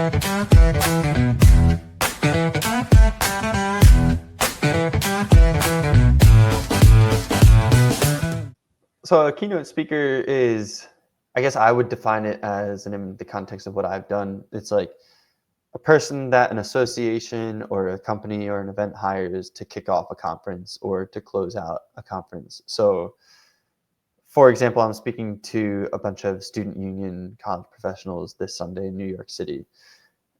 So a keynote speaker is, I guess I would define it as, and in the context of what I've done, it's like a person that an association or a company or an event hires to kick off a conference or to close out a conference. So for example, I'm speaking to a bunch of student union college professionals this Sunday in New York City.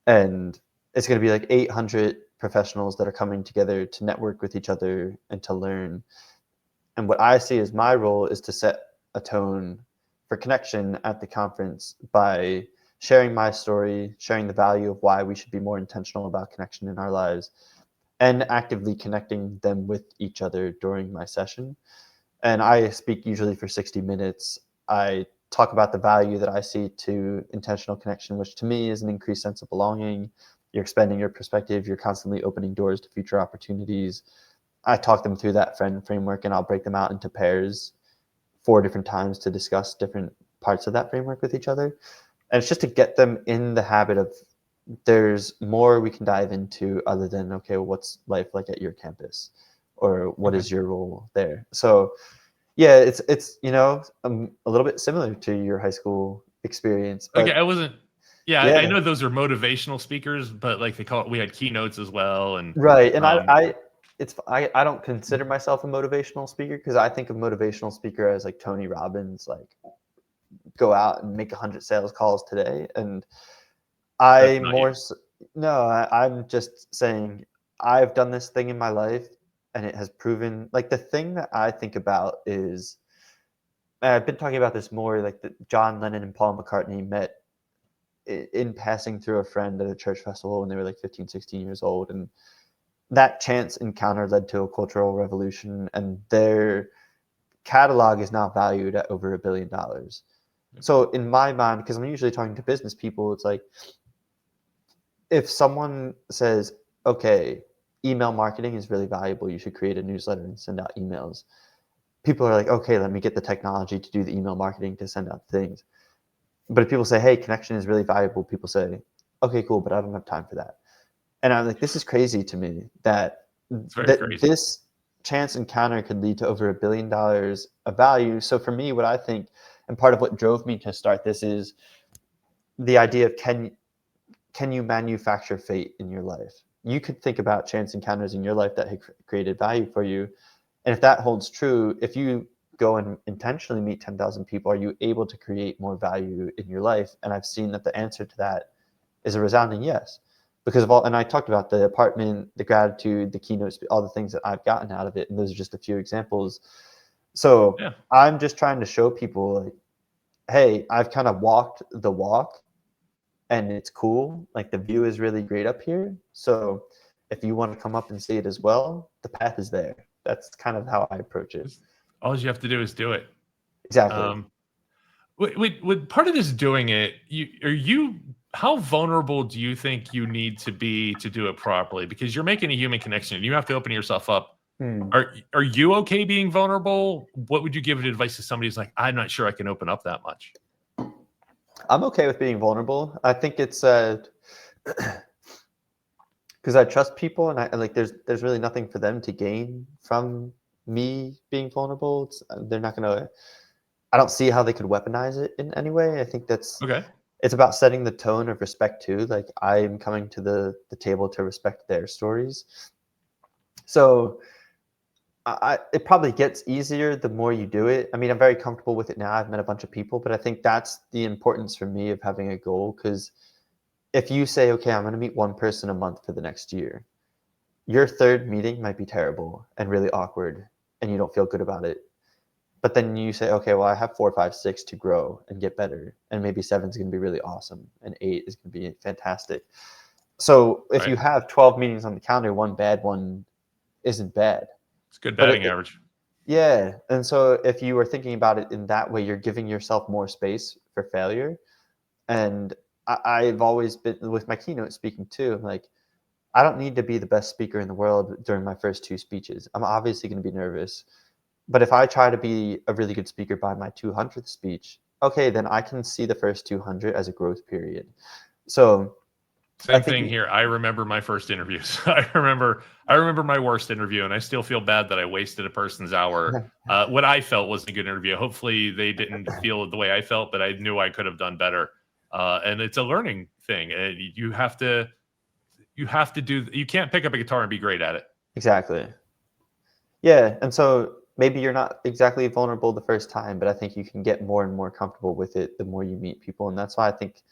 And it's going to be like 800 professionals that are coming together to network with each other and to learn. And what I see as my role is to set a tone for connection at the conference by sharing my story, sharing the value of why we should be more intentional about connection in our lives, and actively connecting them with each other during my session. And I speak usually for 60 minutes. I talk about the value that I see to intentional connection, which to me is an increased sense of belonging. You're expanding your perspective. You're constantly opening doors to future opportunities. I talk them through that friend framework, and I'll break them out into pairs 4 different times to discuss different parts of that framework with each other. And it's just to get them in the habit of there's more we can dive into other than, okay, well, what's life like at your campus? Or what is your role there? So yeah, it's a little bit similar to your high school experience. But Okay, I wasn't. Yeah, I yeah, know those are motivational speakers, but like they call it, we had keynotes as well, and right. And I don't consider myself a motivational speaker because I think of motivational speaker as like Tony Robbins, like go out and make 100 sales calls today. And that's I not you. more no, I'm just saying I've done this thing in my life and it has proven, like, the thing that I think about is, I've been talking about this more, like John Lennon and Paul McCartney met in passing through a friend at a church festival when they were like 15, 16 years old. And that chance encounter led to a cultural revolution, and their catalog is now valued at over $1 billion. So in my mind, because I'm usually talking to business people, it's like, if someone says, okay, email marketing is really valuable, you should create a newsletter and send out emails. People are like, okay, let me get the technology to do the email marketing to send out things. But if people say, hey, connection is really valuable, people say, okay, cool, but I don't have time for that. And I'm like, this is crazy to me that It's very crazy. this chance encounter could lead to over $1 billion of value. So for me, what I think, and part of what drove me to start this, is the idea of can you manufacture fate in your life? You could think about chance encounters in your life that have created value for you. And if that holds true, if you go and intentionally meet 10,000 people, are you able to create more value in your life? And I've seen that the answer to that is a resounding yes. Because of all, and I talked about the apartment, the gratitude, the keynotes, all the things that I've gotten out of it. And those are just a few examples. So Yeah. I'm just trying to show people, like, hey, I've kind of walked the walk and it's cool. Like, the view is really great up here. So if you want to come up and see it as well, the path is there. That's kind of how I approach it. All you have to do is do it. Exactly. With part of this doing it, how vulnerable do you think you need to be to do it properly? Because you're making a human connection. You have to open yourself up. Are you okay being vulnerable? What would you give advice to somebody who's like, I'm not sure I can open up that much? I'm okay with being vulnerable. I think it's because I trust people, and I like there's really nothing for them to gain from me being vulnerable. They're not gonna. I don't see how they could weaponize it in any way. I think Okay. it's about setting the tone of respect too. Like, I'm coming to the table to respect their stories. So it probably gets easier the more you do it. I mean, I'm very comfortable with it now. I've met a bunch of people, but I think that's the importance for me of having a goal. Because if you say, okay, I'm going to meet one person a month for the next year, your third meeting might be terrible and really awkward, and you don't feel good about it. But then you say, okay, well, I have 4, 5, 6 to grow and get better, and maybe 7 is going to be really awesome, and 8 is going to be fantastic. So if you have 12 meetings on the calendar, one bad one isn't bad. It's good But batting average. yeah, and so if you are thinking about it in that way, you're giving yourself more space for failure. And I've always been, with my keynote speaking too, like, I don't need to be the best speaker in the world during my first 2 speeches. I'm obviously going to be nervous. But if I try to be a really good speaker by my 200th speech, okay, then I can see the first 200 as a growth period. So Same thing here. I remember my first interviews. I remember my worst interview, and I still feel bad that I wasted a person's hour. What I felt wasn't a good interview. Hopefully they didn't feel the way I felt, but I knew I could have done better. And it's a learning thing. You can't pick up a guitar and be great at it. Exactly. Yeah. And so maybe you're not exactly vulnerable the first time, but I think you can get more and more comfortable with it the more you meet people. And that's why I think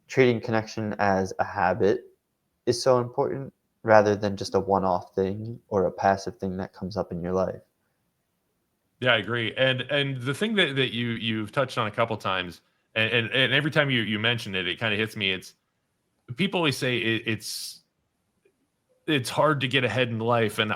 treating connection as a habit is so important rather than just a one-off thing or a passive thing that comes up in your life. Yeah, I agree. And the thing that you've touched on a couple times, and every time you mention it, it kind of hits me. It's people always say it's hard to get ahead in life, and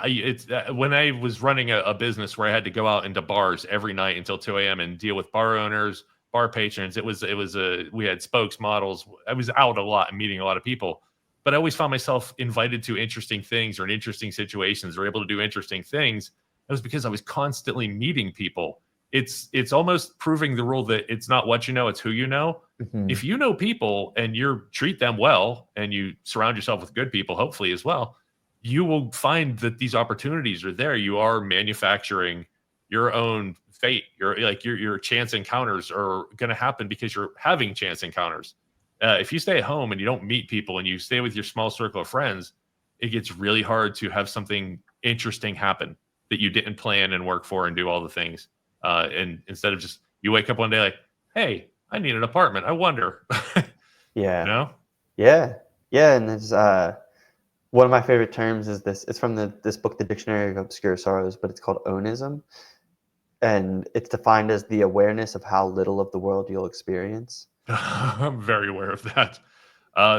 when I was running a business where I had to go out into bars every night until 2 a.m. and deal with bar owners, bar patrons. We had spokesmodels. I was out a lot and meeting a lot of people, but I always found myself invited to interesting things or in interesting situations or able to do interesting things. It was because I was constantly meeting people. It's almost proving the rule that it's not what you know, it's who you know. Mm-hmm. If you know people and you treat them well and you surround yourself with good people, hopefully as well, you will find that these opportunities are there. You are manufacturing your own fate. Your chance encounters are going to happen because you're having chance encounters. If you stay at home and you don't meet people and you stay with your small circle of friends, it gets really hard to have something interesting happen that you didn't plan and work for and do all the things. And instead of just, you wake up one day like, hey, I need an apartment. I wonder. Yeah. You know? Yeah. Yeah. And it's one of my favorite terms is this. It's from this book, The Dictionary of Obscure Sorrows, but it's called onism. And it's defined as the awareness of how little of the world you'll experience. I'm very aware of that.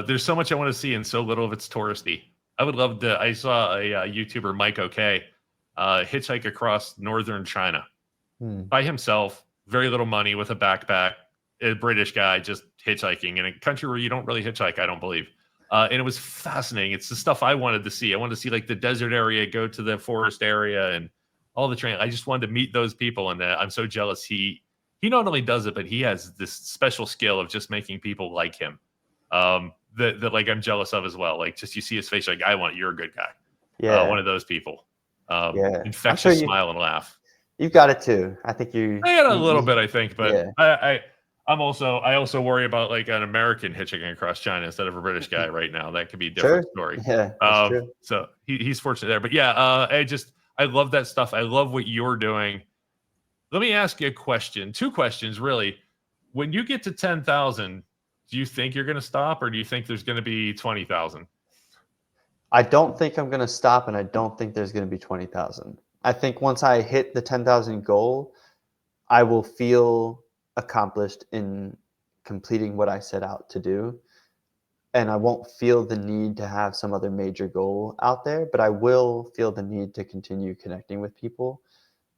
There's so much I want to see and so little of it's touristy. I would love to. I saw a YouTuber, Mike OK, hitchhike across northern China by himself, very little money, with a backpack, a British guy just hitchhiking in a country where you don't really hitchhike, I don't believe. And it was fascinating. It's the stuff I wanted to see. I wanted to see like the desert area, go to the forest area, and all the train. I just wanted to meet those people, and I'm so jealous. He not only does it, but he has this special skill of just making people like him. That like I'm jealous of as well. Like just you see his face, like you're a good guy. Yeah. One of those people. Yeah. Infectious smile and laugh. You've got it too. I think I got a little bit, I think, but yeah. I also worry about like an American hitchhiking across China instead of a British guy right now. That could be a different story. Yeah, that's true. So he's fortunate there. But yeah, I love that stuff. I love what you're doing. Let me ask you a question. 2 questions, really. When you get to 10,000, do you think you're going to stop, or do you think there's going to be 20,000? I don't think I'm going to stop, and I don't think there's going to be 20,000. I think once I hit the 10,000 goal, I will feel accomplished in completing what I set out to do. And I won't feel the need to have some other major goal out there, but I will feel the need to continue connecting with people.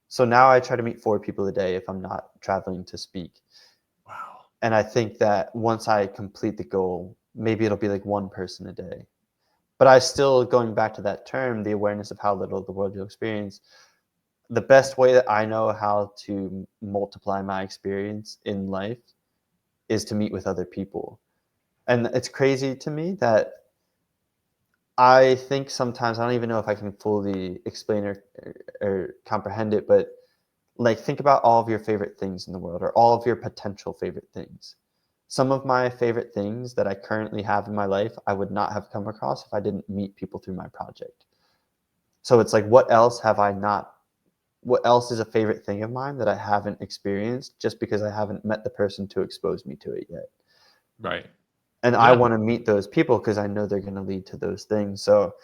So now I try to meet 4 people a day if I'm not traveling to speak. Wow. And I think that once I complete the goal, maybe it'll be like 1 person a day. But I still, going back to that term, the awareness of how little of the world you'll experience, the best way that I know how to multiply my experience in life is to meet with other people. And it's crazy to me that I think sometimes, I don't even know if I can fully explain or comprehend it, but like think about all of your favorite things in the world or all of your potential favorite things. Some of my favorite things that I currently have in my life, I would not have come across if I didn't meet people through my project. So it's like, what else is a favorite thing of mine that I haven't experienced just because I haven't met the person to expose me to it yet? Right. And I want to meet those people because I know they're going to lead to those things. So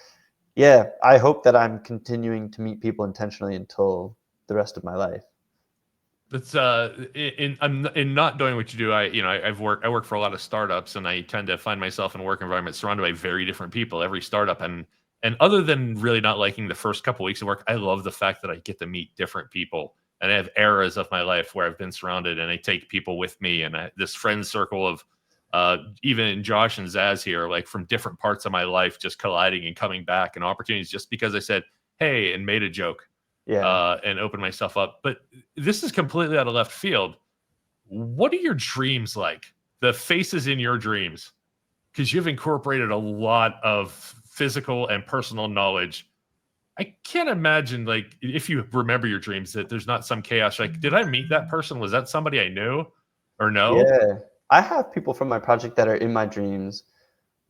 yeah, I hope that I'm continuing to meet people intentionally until the rest of my life. That's in not doing what you do. I work for a lot of startups, and I tend to find myself in a work environment surrounded by very different people every startup. And other than really not liking the first couple of weeks of work, I love the fact that I get to meet different people. And I have eras of my life where I've been surrounded, and I take people with me, and this friend circle of even Josh and Zaz here, like from different parts of my life, just colliding and coming back, and opportunities just because I said hey and made a joke. And open myself up. But this is completely out of left field. What are your dreams like? The faces in your dreams? because you've incorporated a lot of physical and personal knowledge. I can't imagine, like, if you remember your dreams, that there's not some chaos. Like, did I meet that person? Was that somebody I knew or no? Yeah. I have people from my project that are in my dreams.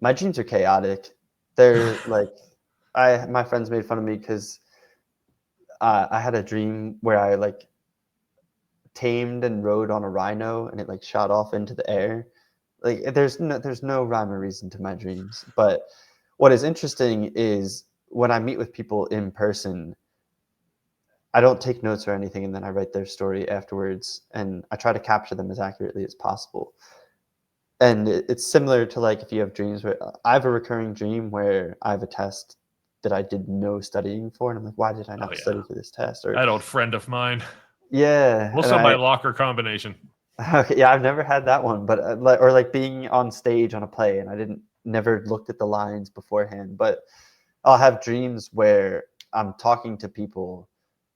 My dreams are chaotic. They're like, my friends made fun of me because I had a dream where I like tamed and rode on a rhino and it like shot off into the air. Like there's no rhyme or reason to my dreams. But what is interesting is when I meet with people in person, I don't take notes or anything, and then I write their story afterwards, and I try to capture them as accurately as possible. And it's similar to like if you have dreams where I have a recurring dream where I have a test that I did no studying for, and I'm like, why did I not study for this test? Or That old friend of mine. yeah, Also, my locker combination. okay, yeah, I've never had that one, but like being on stage on a play, and I never looked at the lines beforehand. But I'll have dreams where I'm talking to people,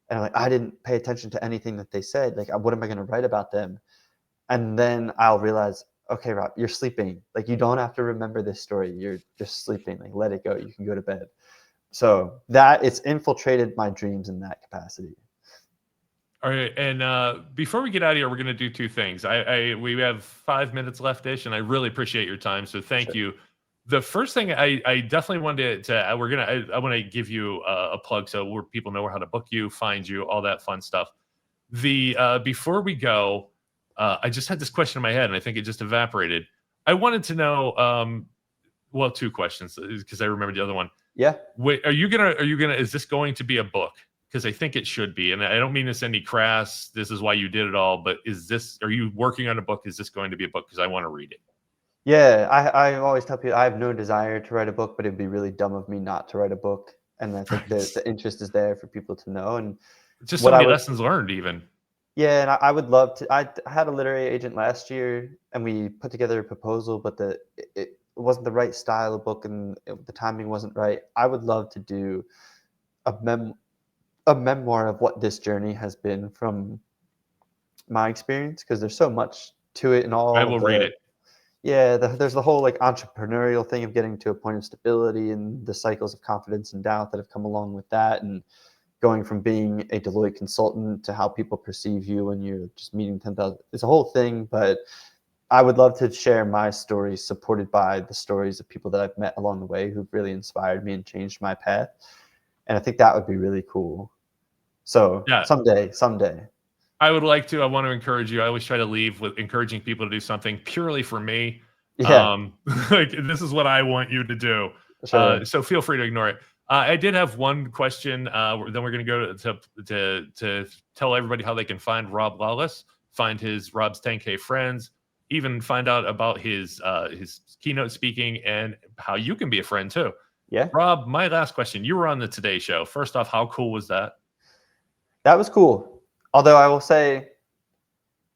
and I'm like, I didn't pay attention to anything that they said. Like, what am I going to write about them? And then I'll realize, okay, Rob, you're sleeping. Like, you don't have to remember this story. You're just sleeping. Like, let it go. You can go to bed. So it's infiltrated my dreams in that capacity. All right, and before we get out of here, we're going to do two things. We have 5 minutes left-ish, and I really appreciate your time, so thank you. The first thing I definitely wanted to I want to give you a plug so where people know how to book you, find you, all that fun stuff. Before we go, I just had this question in my head, and I think it just evaporated. I wanted to know, well, two questions because I remember the other one. Yeah. Wait, is this going to be a book? Because I think it should be, and I don't mean this any crass. This is why you did it all. But are you working on a book? Is this going to be a book? Because I want to read it. Yeah, I always tell people I have no desire to write a book, but it'd be really dumb of me not to write a book. And I think the interest is there for people to know. And just so many lessons learned, even. Yeah, and I would love to. I had a literary agent last year, and we put together a proposal, but it wasn't the right style of book, and the timing wasn't right. I would love to do a memoir of what this journey has been from my experience, because there's so much to it and all. I will read it. Yeah, there's the whole like entrepreneurial thing of getting to a point of stability and the cycles of confidence and doubt that have come along with that, and going from being a Deloitte consultant to how people perceive you when you're just meeting 10,000. It's a whole thing, but I would love to share my story supported by the stories of people that I've met along the way who've really inspired me and changed my path. And I think that would be really cool. So yeah, someday. I would like to. I want to encourage you. I always try to leave with encouraging people to do something purely for me. Yeah. Like this is what I want you to do. Sure. So feel free to ignore it. I did have one question. Then we're going to go to tell everybody how they can find Rob Lawless, find Rob's 10K friends, even find out about his keynote speaking and how you can be a friend too. Yeah. Rob, my last question. You were on the Today Show. First off, how cool was that? That was cool. Although I will say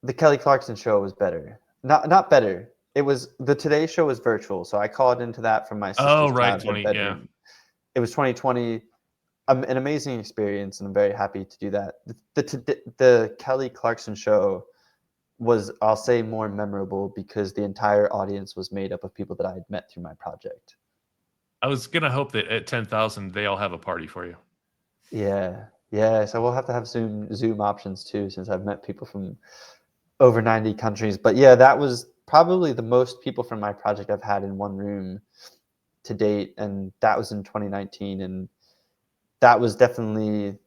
the Kelly Clarkson show was better. Not better. It was the Today Show was virtual, so I called into that from my sister's childhood bedroom. Yeah. It was 2020, an amazing experience, and I'm very happy to do that. The Kelly Clarkson show was, I'll say, more memorable because the entire audience was made up of people that I had met through my project. I was going to hope that at 10,000, they all have a party for you. Yeah. So we'll have to have Zoom options too, since I've met people from over 90 countries. But yeah, that was probably the most people from my project I've had in one room to date, and that was in 2019. And that was definitely,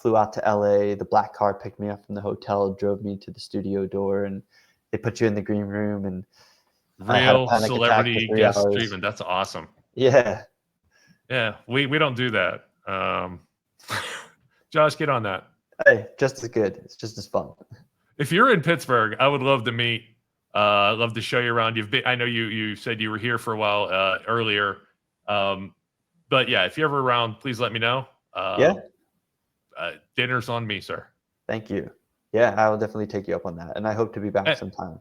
flew out to LA. The black car picked me up from the hotel, drove me to the studio door, and they put you in the green room. And real celebrity guest treatment. That's awesome. Yeah. We don't do that. Josh, get on that. Hey, just as good. It's just as fun. If you're in Pittsburgh, I would love to meet. I'd love to show you around. I know you said you were here for a while earlier. But yeah, if you're ever around, please let me know. Dinner's on me, sir. Thank you. Yeah, I will definitely take you up on that. And I hope to be back sometime.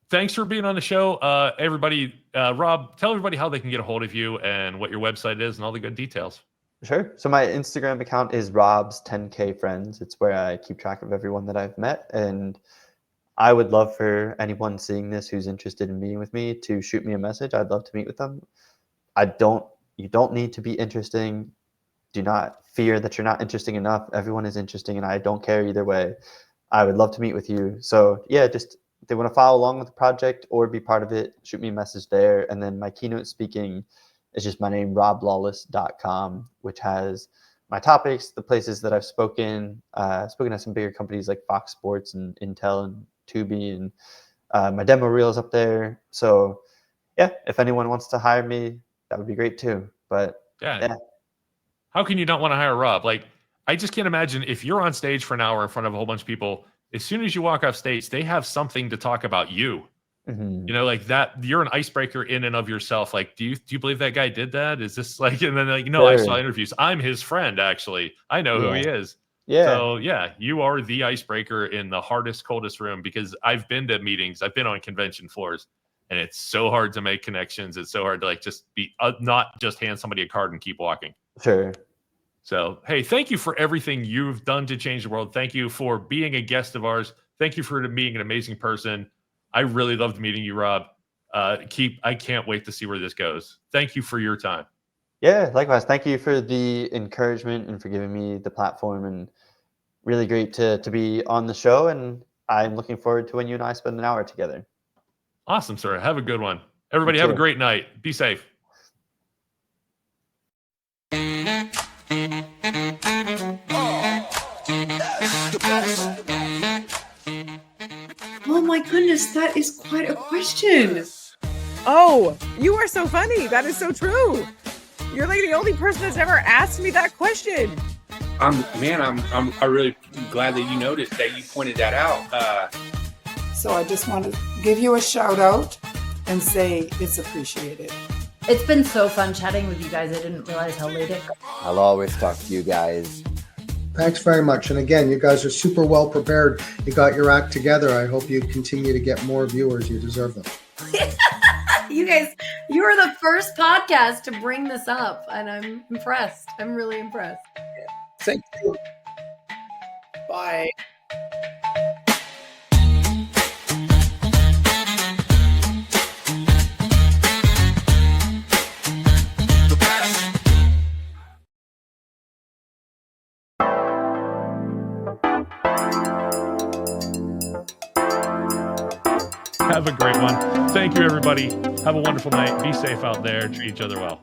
Thanks for being on the show. Everybody, Rob, tell everybody how they can get a hold of you and what your website is and all the good details. Sure. So my Instagram account is Rob's 10K Friends. It's where I keep track of everyone that I've met. And I would love for anyone seeing this who's interested in meeting with me to shoot me a message. I'd love to meet with them. You don't need to be interesting. Do not fear that you're not interesting enough. Everyone is interesting, and I don't care either way. I would love to meet with you. So yeah, just if they want to follow along with the project or be part of it, shoot me a message there. And then my keynote speaking is just my name, roblawless.com, which has my topics, the places that I've spoken, spoken at some bigger companies like Fox Sports and Intel and Tubi, and my demo reel is up there. So yeah, if anyone wants to hire me, that would be great too. But Yeah. How can you not want to hire Rob? Like, I just can't imagine if you're on stage for an hour in front of a whole bunch of people, as soon as you walk off stage, they have something to talk about you. You know, like that, you're an icebreaker in and of yourself. Like, do you believe that guy did that? Is this like, and then like, no, I saw interviews. I'm his friend, actually. I know who he is. Yeah. So yeah, you are the icebreaker in the hardest, coldest room, because I've been to meetings, I've been on convention floors, and it's so hard to make connections. It's so hard to like just be not just hand somebody a card and keep walking. Sure. So, hey, thank you for everything you've done to change the world. Thank you for being a guest of ours. Thank you for being an amazing person. I really loved meeting you, Rob. I can't wait to see where this goes. Thank you for your time. Yeah, likewise. Thank you for the encouragement and for giving me the platform, and really great to be on the show. And I'm looking forward to when you and I spend an hour together. Awesome, sir. Have a good one. Everybody have a great night. Be safe. Oh my goodness, that is quite a question. Oh, you are so funny. That is so true. You're like the only person that's ever asked me that question. I'm really glad that you noticed that, you pointed that out. So I just want to give you a shout out and say it's appreciated. It's been so fun chatting with you guys. I didn't realize how late it got. I'll always talk to you guys. Thanks very much. And again, you guys are super well prepared. You got your act together. I hope you continue to get more viewers. You deserve them. You guys, you are the first podcast to bring this up, and I'm impressed. I'm really impressed. Thank you. Bye. Have a great one. Thank you, everybody. Have a wonderful night. Be safe out there. Treat each other well.